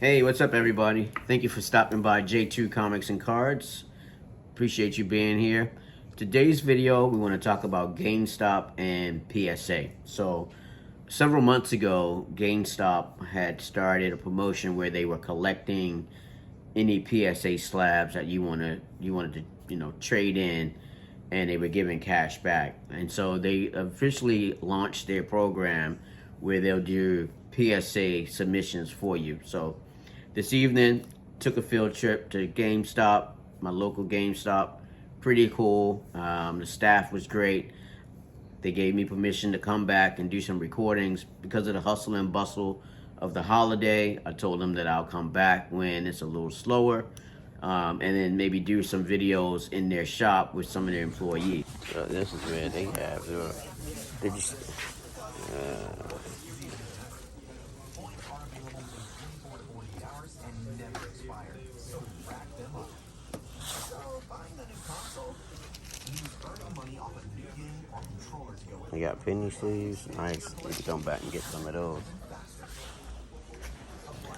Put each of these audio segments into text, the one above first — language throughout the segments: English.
Hey, what's up, everybody? Thank you for stopping by J2 Comics and Cards. Appreciate you being here. Today's video, we want to talk about GameStop and PSA. So, several months ago, GameStop had started a promotion where they were collecting any PSA slabs that you wanted to trade in, and they were giving cash back. And so they officially launched their program where they'll do PSA submissions for you. So this evening, took a field trip to GameStop, my local GameStop. Pretty cool. The staff was great. They gave me permission to come back and do some recordings because of the hustle and bustle of the holiday. I told them that I'll come back when it's a little slower, and then maybe do some videos in their shop with some of their employees. So this is where they have their. Did you? They got penny sleeves. Nice. You can come back and get some of those.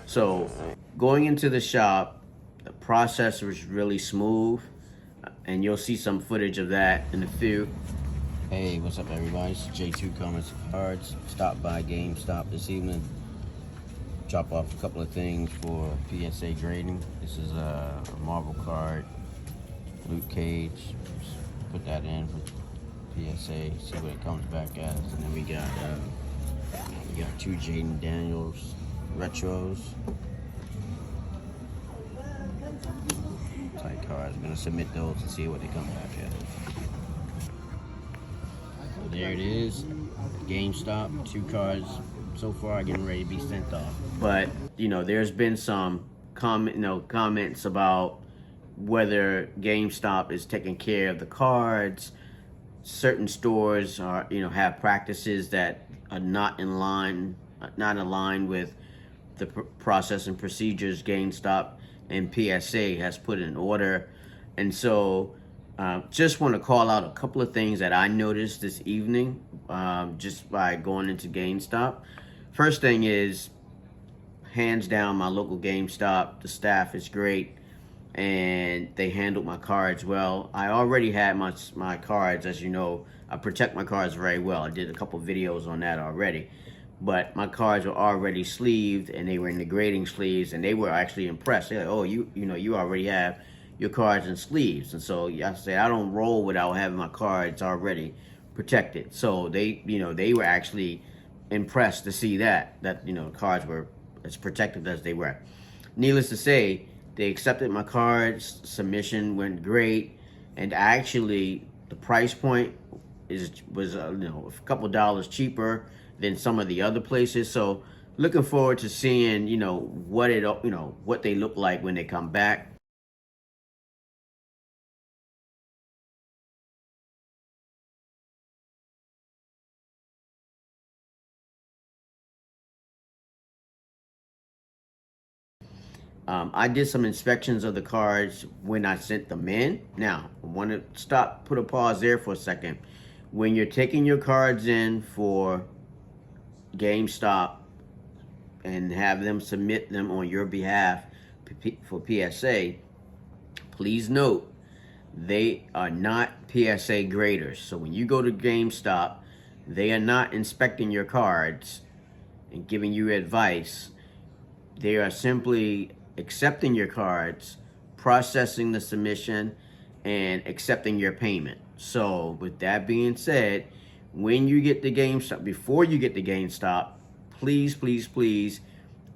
So, going into the shop, the process was really smooth, and you'll see some footage of that in a few. Hey, what's up, everybody? It's J2 Comics and Cards. Stop by GameStop this evening. Drop off a couple of things for PSA Grading. This is a Marvel card, Luke Cage. Put that in for PSA. See what it comes back as, and then we got two Jaden Daniels retros. Tight cards. I'm gonna submit those and see what they come back at. So there it is. GameStop. 2 cards so far getting ready to be sent off. But there's been some comments about whether GameStop is taking care of the cards. Certain stores are have practices that are not aligned with the process and procedures GameStop and PSA has put in order. And so just want to call out a couple of things that I noticed this evening just by going into GameStop. First thing is, hands down, my local GameStop, the staff is great and they handled my cards well. I already had my cards, as you know. I protect my cards very well. I did a couple videos on that already. But my cards were already sleeved, and they were in the grading sleeves, and they were actually impressed. They're like, oh, you already have your cards in sleeves. And so I said, I don't roll without having my cards already protected. So they were actually impressed to see that cards were as protected as they were. Needless to say, they accepted my cards. Submission went great, and actually the price point was a couple dollars cheaper than some of the other places. So looking forward to seeing what they look like when they come back. I did some inspections of the cards when I sent them in. Now, I want to put a pause there for a second. When you're taking your cards in for GameStop and have them submit them on your behalf for PSA, please note, they are not PSA graders. So when you go to GameStop, they are not inspecting your cards and giving you advice. They are simply accepting your cards, processing the submission, and accepting your payment. So with that being said, when you get to GameStop, before you get to GameStop, please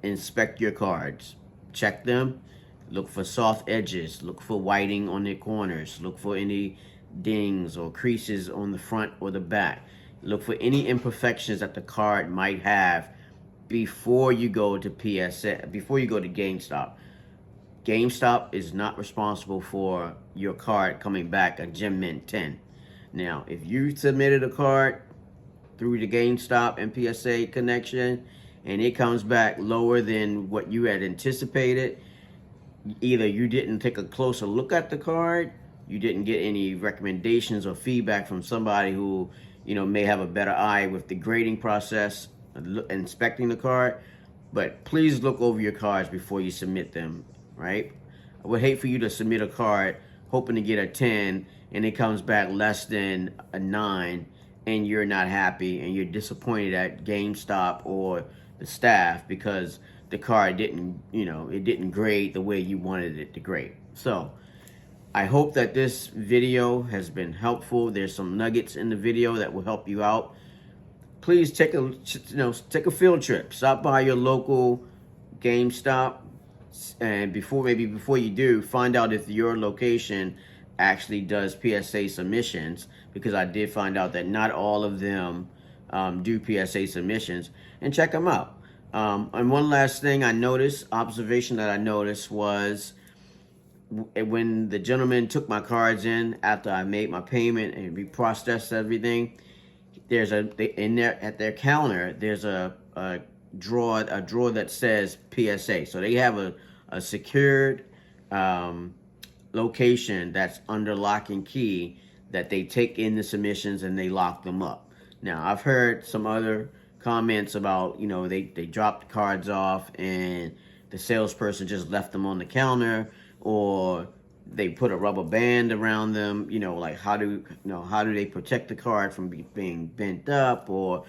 inspect your cards. Check them. Look for soft edges. Look for whiting on their corners. Look for any dings or creases on the front or the back. Look for any imperfections that the card might have before you go to GameStop. GameStop is not responsible for your card coming back a Gem Mint 10. Now, if you submitted a card through the GameStop and PSA connection and it comes back lower than what you had anticipated, either you didn't take a closer look at the card, you didn't get any recommendations or feedback from somebody who may have a better eye with the grading process, inspecting the card, But please look over your cards before you submit them, right? I would hate for you to submit a card hoping to get a 10 and it comes back less than a 9 and you're not happy and you're disappointed at GameStop or the staff because the card didn't, it didn't grade the way you wanted it to grade. So I hope that this video has been helpful. There's some nuggets in the video that will help you out. Please take a field trip. Stop by your local GameStop, and before you do, find out if your location actually does PSA submissions, because I did find out that not all of them do PSA submissions, and check them out. And one last thing observation that I noticed was when the gentleman took my cards in after I made my payment and we processed everything, there's in there at their counter, there's a drawer that says PSA. So they have a secured location that's under lock and key that they take in the submissions and they lock them up. Now, I've heard some other comments about, they dropped the cards off and the salesperson just left them on the counter, or they put a rubber band around them. Like how do they protect the card from being bent up, or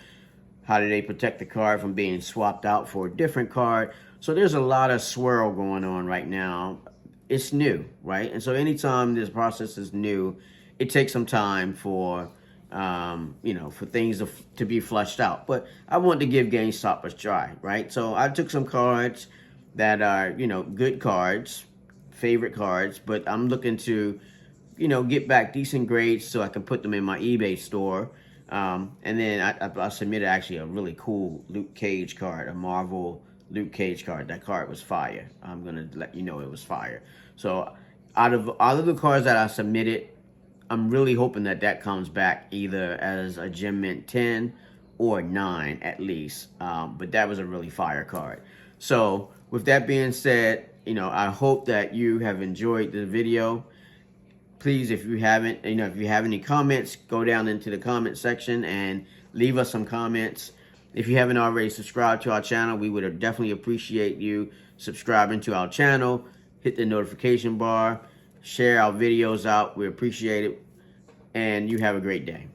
how do they protect the card from being swapped out for a different card? So there's a lot of swirl going on right now. It's new, right? And so anytime this process is new, it takes some time for for things to be flushed out. But I want to give GameStop a try, right? So I took some cards that are good cards, favorite cards, but I'm looking to get back decent grades so I can put them in my eBay store. And then I submitted actually a really cool Luke Cage card, a Marvel Luke Cage card. That card was fire. I'm gonna let you know it was fire. So out of the cards that I submitted, I'm really hoping that comes back either as a Gem Mint 10 or 9 at least. But that was a really fire card. So with that being said, I hope that you have enjoyed the video. Please, if you have any comments, go down into the comment section and leave us some comments. If you haven't already subscribed to our channel, we would definitely appreciate you subscribing to our channel. Hit the notification bar, share our videos out. We appreciate it. And you have a great day.